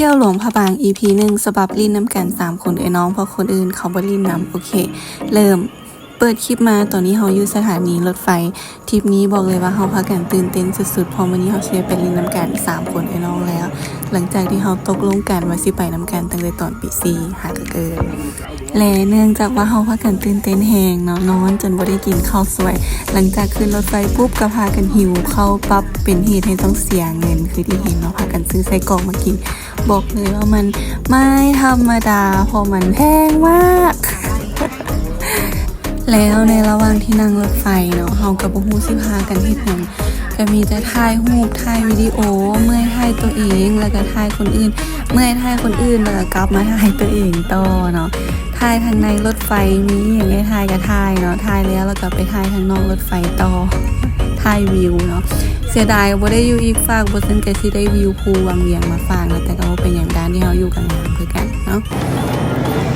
ที่ยวหลวงพระบาง EP 1ฉบับลิ้นน้ำกัน3คนไอ้น้องเพราะคนอื่นเขาบ่ลิ้นน้ำโอเค เริ่มเปิดคลิปมาตอนนี้เฮาอยู่สถานีรถไฟทริปนี้บอกเลยว่าเฮาพากันตื่นเต้นสุดๆเพราะวันนี้เฮาสิไปลิ้นน้ำกัน3คนไอ้น้องแล้ว หลังจากที่เฮาตกลงกันว่าสิไปน้ำกันตั้งแต่ตอนปี4หากเกินและเนื่องจากว่าเฮาพากันตื่นเต้นแฮงเนาะนอนจนบ่ได้กินข้าวสวยหลังจากขึ้นรถไฟปุ๊บก็พากันหิวข้าวปั๊บเป็นเหตุให้ต้องเสียเงินคือที่เห็นเนาะพากันซื้อไส้กรอกมากินบอกเลยว่ามันไม่ธรรมดาเพราะมันแพงมาก แล้วในระหว่างที่นั่งรถไฟเนาะเฮากับบ่ฮู้สิพากันเฮ็ดหยังก็มีแต่ถ่ายรูปถ่ายวิดีโอเมื่อยถ่ายตัวเองแล้วก็ถ่ายคนอื่นเมื่อยถ่ายคนอื่นแล้วก็กลับมาถ่ายตัวเองต่อเนาะถ่ายทางในรถไฟมีอย่างได้ถ่ายก็ถ่ายเนาะถ่ายแล้วก็ไปถ่ายทางนอกรถไฟต่อถ่ายวิวเนาะเสียดายบ่ได้อยู่อีกฝากบ่ซั่นก็สิได้วิวภูวังเวียงมาฝากนะแต่ก็บ่เป็นหยังด้านที่เฮาอยู่กันงามคือกันเนาะ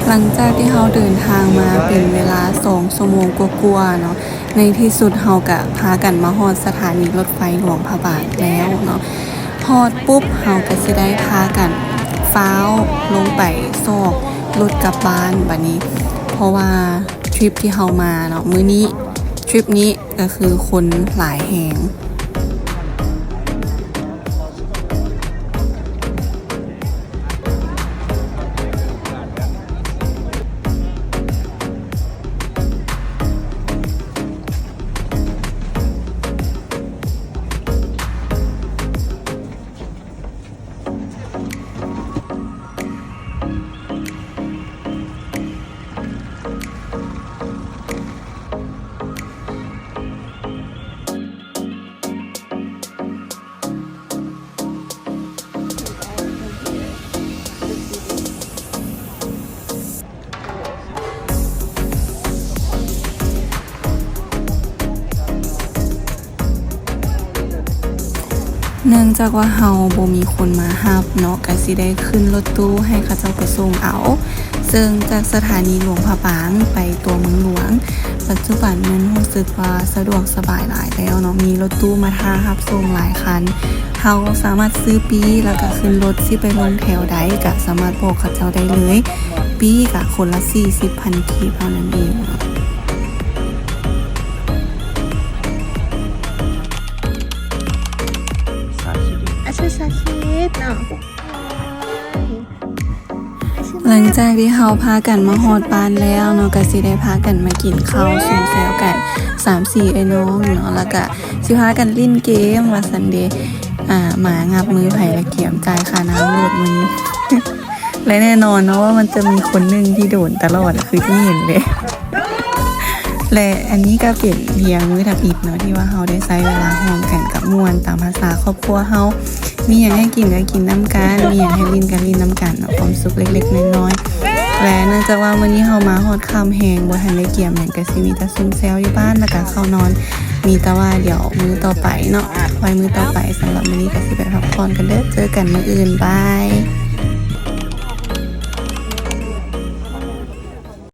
หลังจากที่เราเดินทางมาเป็นเวลา2 ชั่วโมงกว่าๆเนาะในที่สุดเราก็พากันมาฮอดสถานีรถไฟหลวงพระบางแล้วเนาะฮอดปุ๊บเราก็สิได้พากันฟ้าวลงไปซอกรถกลับบ้านบัดนี้เพราะว่าทริปที่เรามาเนาะมื้อนี้ทริปนี้ก็คือคนหลายแฮงเนื่องจากว่าเฮาบ่มีคนมารับเนาะก็สิได้ขึ้นรถตู้ให้เขาเจ้าไปส่งเอาซึ่งจากสถานีหลวงพระบางไปตัวเมืองหลวงปัจจุบันนั้นรู้สึกว่าสะดวกสบายหลายแล้วเนาะมีรถตู้มาท่ารับส่งหลายคันเฮาสามารถซื้อปีแล้วก็ขึ้นรถสิไปลงแถวใดก็สามารถบอกเขาเจ้าได้เลยปีก็คนละ40,000 กีบเท่านั้นเองเนาะชาคิดเนาะหลังจากที่เฮาพากันมาฮอดบ้านแล้วเนาะก็สิได้พากันมากินข้าวซุ่มแซวกัน3-4ไอ้น้องเนาะแล้วก็สิพากันเล่นเกมว่าซันเดย์หมางับมือไผละเกียมจ่ายค่าน้ำรถมื้อ และแน่นอนเนาะว่ามันจะมีคนหนึ่งที่โดนตลอดคือที่เห็นเลย และอันนี้ก็เป็นเพียงมื้อทับอิฐเนาะที่ว่าเฮาได้ใช้เวลาร่วมกันกับม่วนตามภาษาครอบครัวเฮามีหยังให้กินก็กินน้ำกันมีหยังให้ลิ้นก็ลิ้นน้ำกันเนาะความสุขเล็กๆน้อยๆและเนื่องจากว่ามื้อนี้เฮามาฮอดค่ำแฮงบ่ทันได้เกี่ยมหยังก็สิมีแต่ซุ่มแซวอยู่บ้านแล้วก็เข้านอนมีแต่ว่าเดี๋ยวมื้อต่อไปเนาะไว้มื้อต่อไปสำหรับมื้อนี้ก็สิไปพักผ่อนกันเด้อเจอกันมื้ออื่นบาย